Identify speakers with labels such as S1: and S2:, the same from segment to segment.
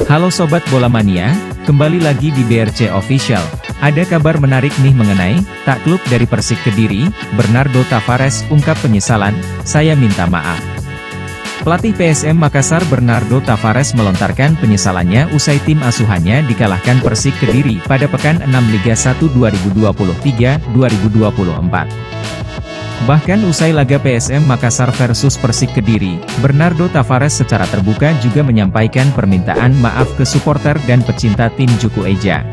S1: Halo Sobat Bola Mania, kembali lagi di BRC Official. Ada kabar menarik nih mengenai takluk dari Persik Kediri. Bernardo Tavares ungkap penyesalan, "Saya minta maaf." Pelatih PSM Makassar Bernardo Tavares melontarkan penyesalannya usai tim asuhannya dikalahkan Persik Kediri pada pekan 6 Liga 1 2023-2024. Bahkan usai laga PSM Makassar versus Persik Kediri, Bernardo Tavares secara terbuka juga menyampaikan permintaan maaf ke supporter dan pecinta tim Juku Eja.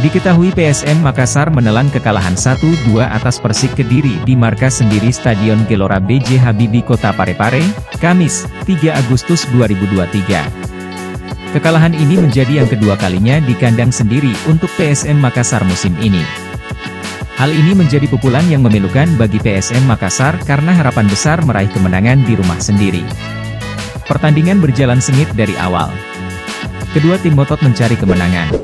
S1: Diketahui PSM Makassar menelan kekalahan 1-2 atas Persik Kediri di markas sendiri Stadion Gelora B.J. Habibie Kota Parepare, Kamis, 3 Agustus 2023. Kekalahan ini menjadi yang kedua kalinya di kandang sendiri untuk PSM Makassar musim ini. Hal ini menjadi pukulan yang memilukan bagi PSM Makassar karena harapan besar meraih kemenangan di rumah sendiri. Pertandingan berjalan sengit dari awal. Kedua tim ngotot mencari kemenangan.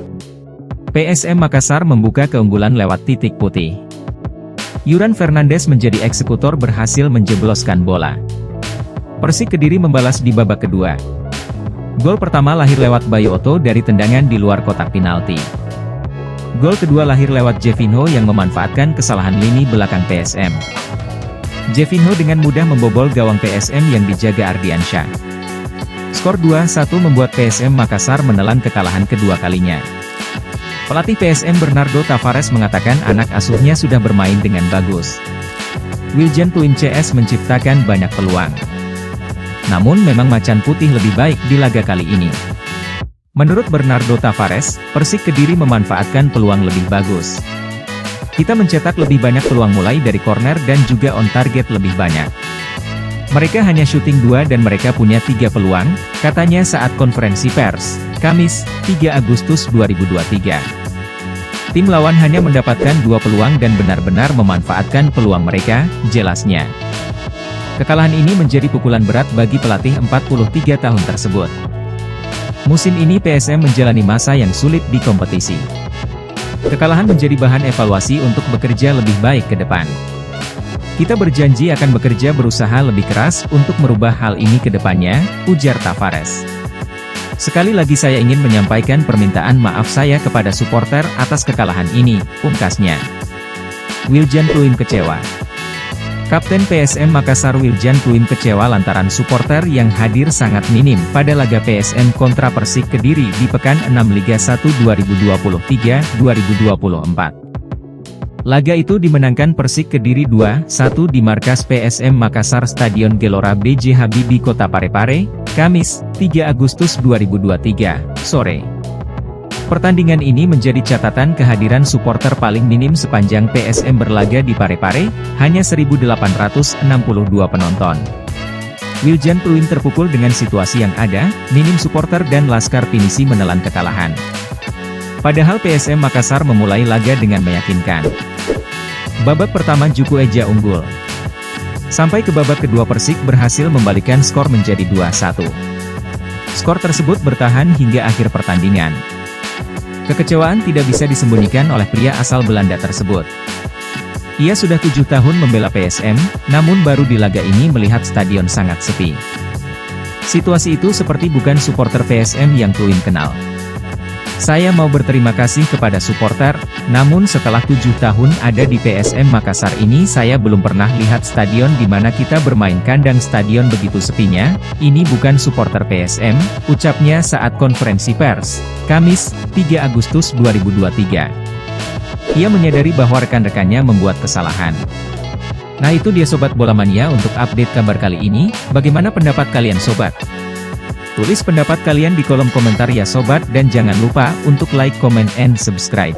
S1: PSM Makassar membuka keunggulan lewat titik putih. Yuran Fernandes menjadi eksekutor berhasil menjebloskan bola. Persik Kediri membalas di babak kedua. Gol pertama lahir lewat Bayu Otto dari tendangan di luar kotak penalti. Gol kedua lahir lewat Jevinho yang memanfaatkan kesalahan lini belakang PSM. Jevinho dengan mudah membobol gawang PSM yang dijaga Ardiansyah. Skor 2-1 membuat PSM Makassar menelan kekalahan kedua kalinya. Pelatih PSM Bernardo Tavares mengatakan anak asuhnya sudah bermain dengan bagus. Wiljan Pluim CS menciptakan banyak peluang. Namun memang macan putih lebih baik di laga kali ini. Menurut Bernardo Tavares, Persik Kediri memanfaatkan peluang lebih bagus. Kita mencetak lebih banyak peluang mulai dari corner dan juga on target lebih banyak. Mereka hanya syuting 2 dan mereka punya 3 peluang, katanya saat konferensi pers, Kamis, 3 Agustus 2023. Tim lawan hanya mendapatkan 2 peluang dan benar-benar memanfaatkan peluang mereka, jelasnya. Kekalahan ini menjadi pukulan berat bagi pelatih 43 tahun tersebut. Musim ini PSM menjalani masa yang sulit di kompetisi. Kekalahan menjadi bahan evaluasi untuk bekerja lebih baik ke depan. Kita berjanji akan bekerja berusaha lebih keras untuk merubah hal ini ke depannya, ujar Tavares. Sekali lagi saya ingin menyampaikan permintaan maaf saya kepada supporter atas kekalahan ini, pungkasnya. Wiljan Pluim kecewa. Kapten PSM Makassar Wiljan Pluim kecewa lantaran supporter yang hadir sangat minim pada laga PSM kontra Persik Kediri di pekan 6 Liga 1 2023-2024. Laga itu dimenangkan Persik Kediri 2-1 di markas PSM Makassar Stadion Gelora B.J. Habibie Kota Parepare, Kamis, 3 Agustus 2023, sore. Pertandingan ini menjadi catatan kehadiran supporter paling minim sepanjang PSM berlaga di Parepare, hanya 1.862 penonton. Wiljan Pluim terpukul dengan situasi yang ada, minim supporter dan Laskar Pinisi menelan kekalahan. Padahal PSM Makassar memulai laga dengan meyakinkan. Babak pertama Juku Eja unggul. Sampai ke babak kedua Persik berhasil membalikkan skor menjadi 2-1. Skor tersebut bertahan hingga akhir pertandingan. Kekecewaan tidak bisa disembunyikan oleh pria asal Belanda tersebut. Ia sudah 7 tahun membela PSM, namun baru di laga ini melihat stadion sangat sepi. Situasi itu seperti bukan supporter PSM yang Pluim kenal. Saya mau berterima kasih kepada supporter, namun setelah 7 tahun ada di PSM Makassar ini saya belum pernah lihat stadion di mana kita bermain kandang stadion begitu sepinya. Ini bukan supporter PSM, ucapnya saat konferensi pers, Kamis, 3 Agustus 2023. Ia menyadari bahwa rekan-rekannya membuat kesalahan. Nah itu dia Sobat Bola Mania untuk update kabar kali ini, bagaimana pendapat kalian Sobat? Tulis pendapat kalian di kolom komentar ya Sobat dan jangan lupa untuk like, comment, and subscribe.